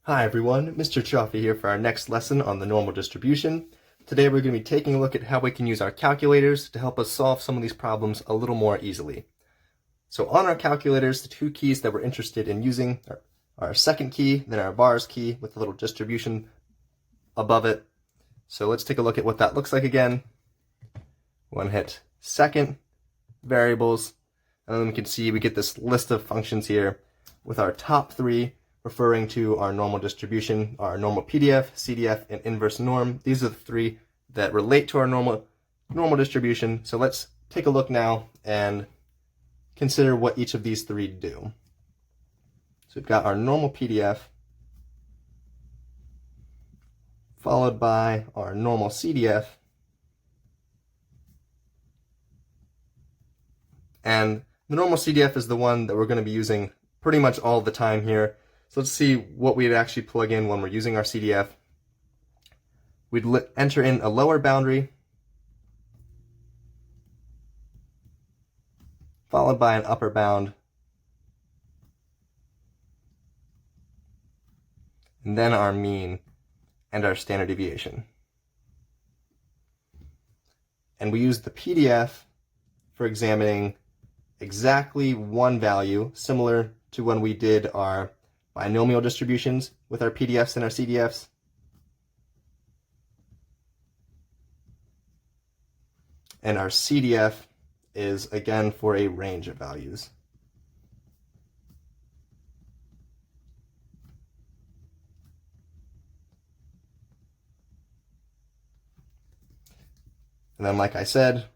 Hi everyone, Mr. Chaffee here for our next lesson on the normal distribution. Today we're going to be taking a look at how we can use our calculators to help us solve some of these problems a little more easily. So on our calculators, the two keys that we're interested in using are our second key, then our bars key with a little distribution above it. So let's take a look at what that looks like again. We want to hit second, variables, and then we can see we get this list of functions here with our top three referring to our normal distribution, our normal PDF, CDF, and inverse norm. These are the three that relate to our normal distribution. So let's take a look now and consider what each of these three do. So we've got our normal PDF, followed by our normal CDF, and the normal CDF is the one that we're going to be using pretty much all the time here. So let's see what we'd actually plug in when we're using our CDF. We'd enter in a lower boundary, followed by an upper bound, and then our mean and our standard deviation. And we use the PDF for examining exactly one value, similar to when we did our binomial distributions with our PDFs and our CDFs. And our CDF is again for a range of values. And then, like I said,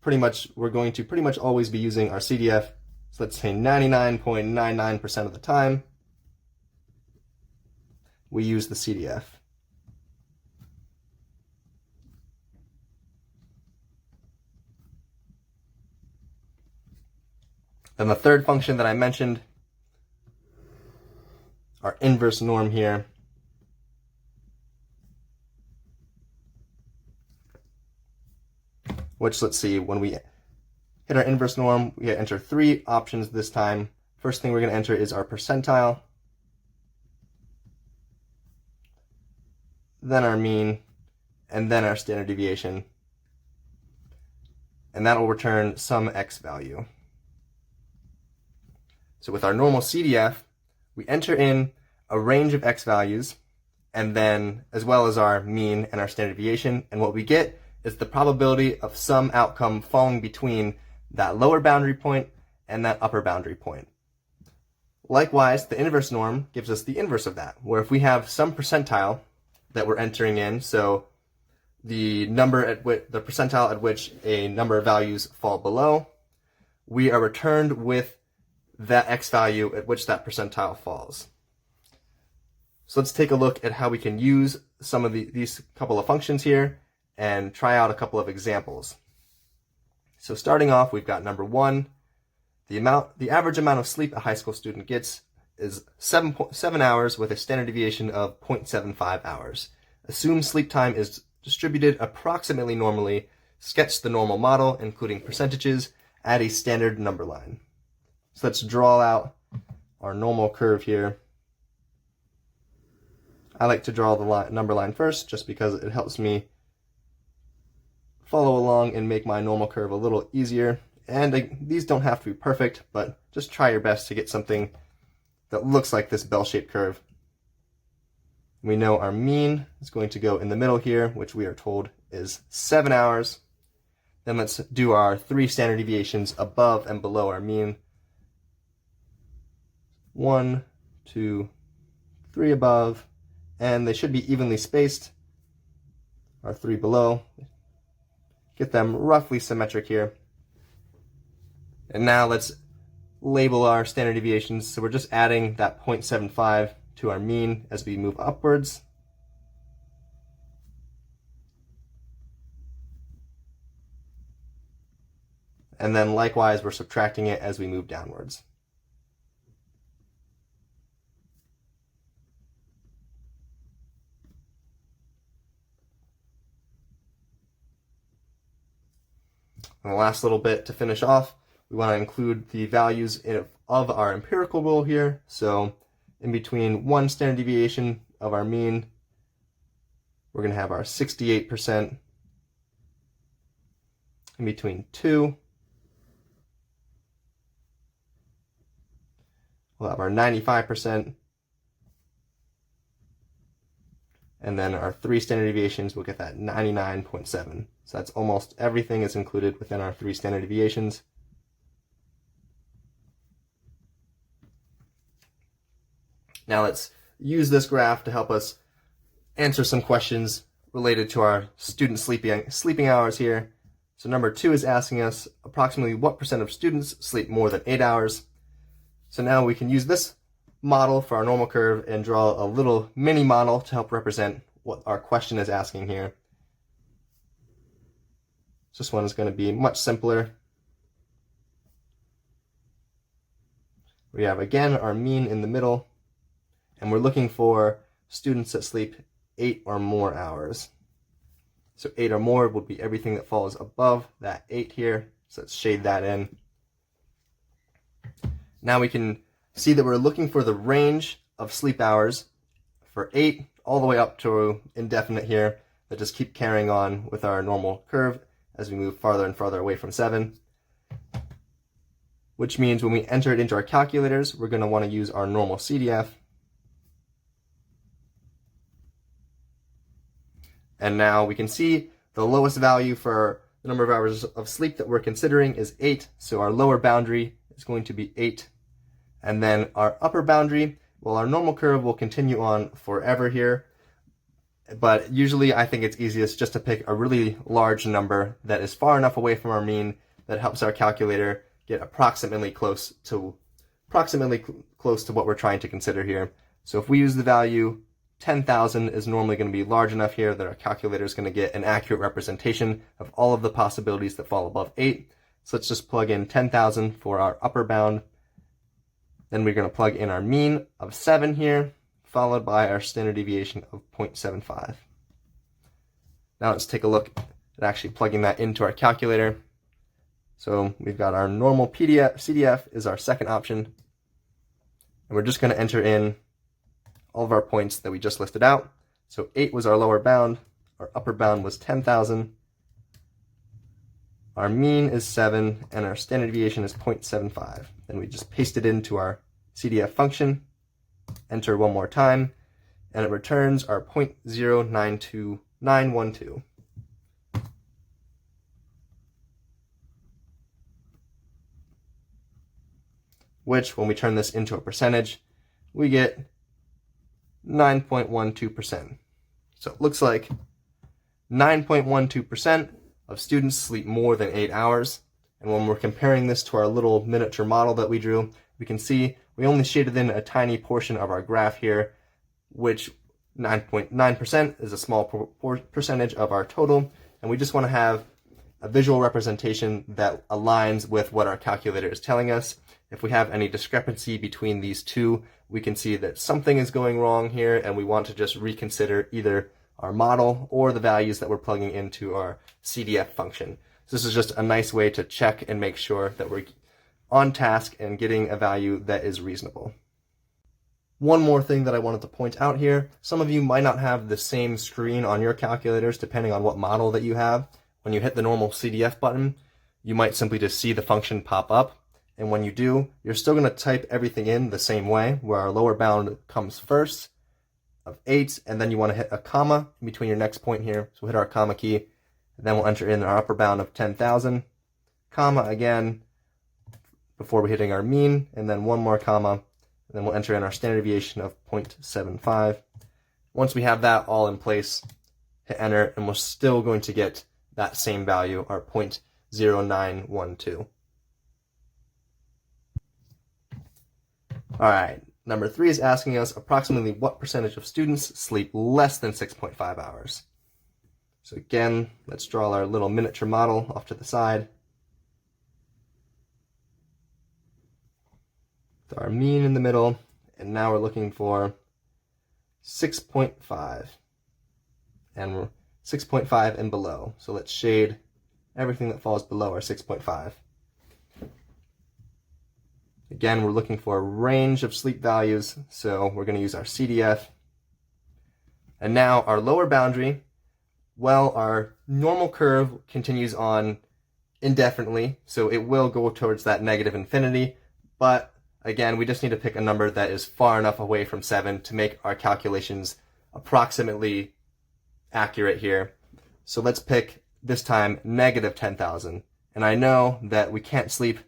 we're going to pretty much always be using our CDF. So let's say 99.99% of the time, we use the CDF. Then the third function that I mentioned, our inverse norm here, which, let's see, when we hit our inverse norm, we enter three options this time. First thing we're going to enter is our percentile, then our mean, and then our standard deviation. And that will return some x value. So with our normal CDF, we enter in a range of x values, and then as well as our mean and our standard deviation. And what we get is the probability of some outcome falling between that lower boundary point and that upper boundary point. Likewise, the inverse norm gives us the inverse of that, where if we have some percentile that we're entering in, so the percentile at which a number of values fall below, we are returned with that x value at which that percentile falls. So let's take a look at how we can use some of these couple of functions here and try out a couple of examples. So starting off, we've got number one, the average amount of sleep a high school student gets is 7 hours with a standard deviation of 0.75 hours. Assume sleep time is distributed approximately normally. Sketch the normal model, including percentages, add a standard number line. So let's draw out our normal curve here. I like to draw the number line first just because it helps me follow along and make my normal curve a little easier. And these don't have to be perfect, but just try your best to get something that looks like this bell-shaped curve. We know our mean is going to go in the middle here, which we are told is 7 hours. Then let's do our three standard deviations above and below our mean. 1, 2, 3 above, and they should be evenly spaced. Our 3 below. Get them roughly symmetric here. And now let's label our standard deviations. So we're just adding that 0.75 to our mean as we move upwards. And then likewise, we're subtracting it as we move downwards. And the last little bit to finish off, we want to include the values of our empirical rule here. So in between 1 standard deviation of our mean, we're going to have our 68%. In between 2, we'll have our 95%. And then our 3 standard deviations, we'll get that 99.7. So that's almost everything is included within our 3 standard deviations. Now let's use this graph to help us answer some questions related to our student sleeping hours here. So number 2 is asking us approximately what percent of students sleep more than 8 hours. So now we can use this model for our normal curve and draw a little mini model to help represent what our question is asking here. So this one is going to be much simpler. We have again our mean in the middle, and we're looking for students that sleep 8 or more hours. So 8 or more would be everything that falls above that 8 here. So let's shade that in. Now we can see that we're looking for the range of sleep hours for 8 all the way up to indefinite here, that just keep carrying on with our normal curve as we move farther and farther away from 7. Which means when we enter it into our calculators, we're going to want to use our normal CDF. And now we can see the lowest value for the number of hours of sleep that we're considering is 8. So our lower boundary is going to be 8. And then our upper boundary, well, our normal curve will continue on forever here. But usually I think it's easiest just to pick a really large number that is far enough away from our mean that helps our calculator get approximately close to what we're trying to consider here. So if we use the value 10,000 is normally going to be large enough here that our calculator is going to get an accurate representation of all of the possibilities that fall above 8. So let's just plug in 10,000 for our upper bound. Then we're going to plug in our mean of 7 here, followed by our standard deviation of 0.75. Now let's take a look at actually plugging that into our calculator. So we've got our normal CDF is our second option. And we're just going to enter in all of our points that we just listed out. So 8 was our lower bound, our upper bound was 10,000, our mean is 7, and our standard deviation is 0.75. Then we just paste it into our CDF function, enter one more time, and it returns our 0.092912. Which, when we turn this into a percentage, we get 9.12%. So it looks like 9.12% of students sleep more than 8 hours. And when we're comparing this to our little miniature model that we drew, we can see we only shaded in a tiny portion of our graph here, which 9.9% is a small percentage of our total. And we just want to have a visual representation that aligns with what our calculator is telling us. If we have any discrepancy between these two, we can see that something is going wrong here, and we want to just reconsider either our model or the values that we're plugging into our CDF function. So this is just a nice way to check and make sure that we're on task and getting a value that is reasonable. One more thing that I wanted to point out here, some of you might not have the same screen on your calculators depending on what model that you have. When you hit the normal CDF button, you might simply just see the function pop up. And when you do, you're still going to type everything in the same way, where our lower bound comes first of 8, and then you want to hit a comma in between your next point here. So we'll hit our comma key, and then we'll enter in our upper bound of 10,000, comma again, before we're hitting our mean, and then one more comma, and then we'll enter in our standard deviation of 0.75. Once we have that all in place, hit enter, and we're still going to get that same value, our 0.0912. All right, number 3 is asking us approximately what percentage of students sleep less than 6.5 hours. So again, let's draw our little miniature model off to the side. With our mean in the middle, and now we're looking for 6.5. And we're 6.5 and below. So let's shade everything that falls below our 6.5. Again, we're looking for a range of sleep values, so we're going to use our CDF. And now our lower boundary, well, our normal curve continues on indefinitely, so it will go towards that negative infinity, but again, we just need to pick a number that is far enough away from 7 to make our calculations approximately accurate here. So let's pick, this time, negative 10,000. And I know that we can't sleep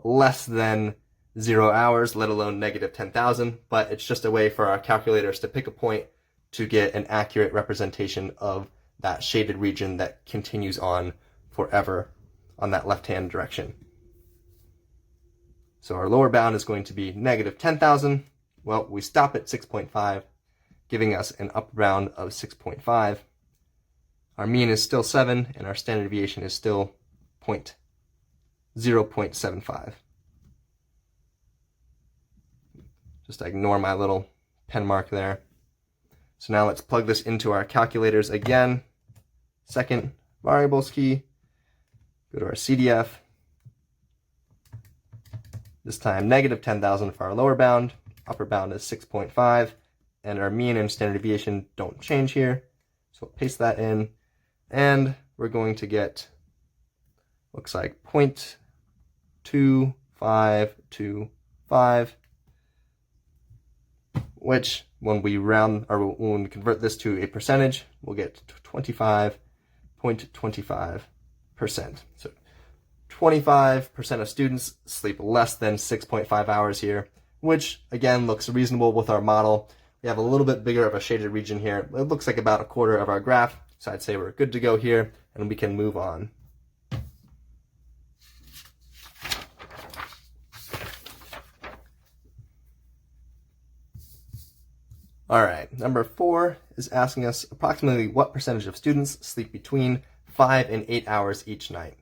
less than 0 hours, let alone negative 10,000, but it's just a way for our calculators to pick a point to get an accurate representation of that shaded region that continues on forever on that left-hand direction. So our lower bound is going to be negative 10,000. Well, we stop at 6.5, giving us an upper bound of 6.5. Our mean is still 7, and our standard deviation is still 0.75. Just ignore my little pen mark there. So now let's plug this into our calculators again. Second variables key, go to our CDF. This time negative 10,000 for our lower bound, upper bound is 6.5, and our mean and standard deviation don't change here. So we'll paste that in, and we're going to get, looks like 0.2525, which when we round, or when we convert this to a percentage, we'll get 25.25%. So 25% of students sleep less than 6.5 hours here, which again looks reasonable with our model. We have a little bit bigger of a shaded region here. It looks like about a quarter of our graph, so I'd say we're good to go here, and we can move on. All right, number 4 is asking us approximately what percentage of students sleep between 5 and 8 hours each night.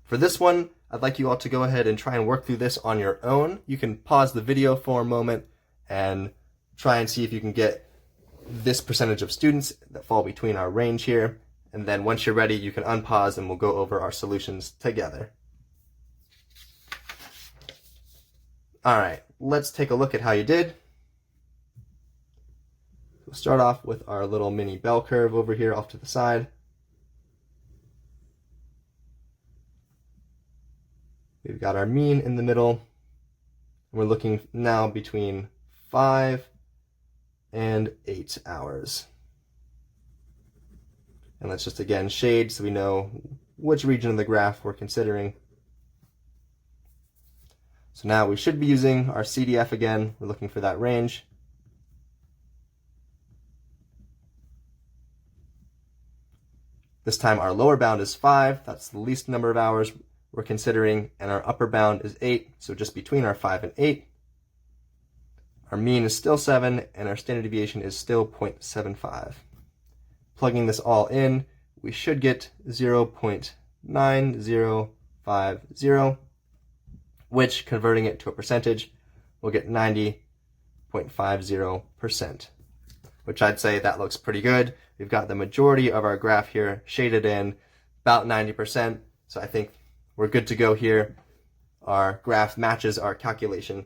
For this one, I'd like you all to go ahead and try and work through this on your own. You can pause the video for a moment and try and see if you can get this percentage of students that fall between our range here. And then once you're ready, you can unpause and we'll go over our solutions together. All right, let's take a look at how you did. We'll start off with our little mini bell curve over here off to the side. We've got our mean in the middle. We're looking now between 5 and 8 hours. And let's just again shade so we know which region of the graph we're considering. So now we should be using our CDF again. We're looking for that range. This time our lower bound is 5, that's the least number of hours we're considering, and our upper bound is 8, so just between our 5 and 8. Our mean is still 7, and our standard deviation is still 0.75. Plugging this all in, we should get 0.9050, which, converting it to a percentage, we'll get 90.50%, which I'd say that looks pretty good. We've got the majority of our graph here shaded in, about 90%, so I think we're good to go here. Our graph matches our calculation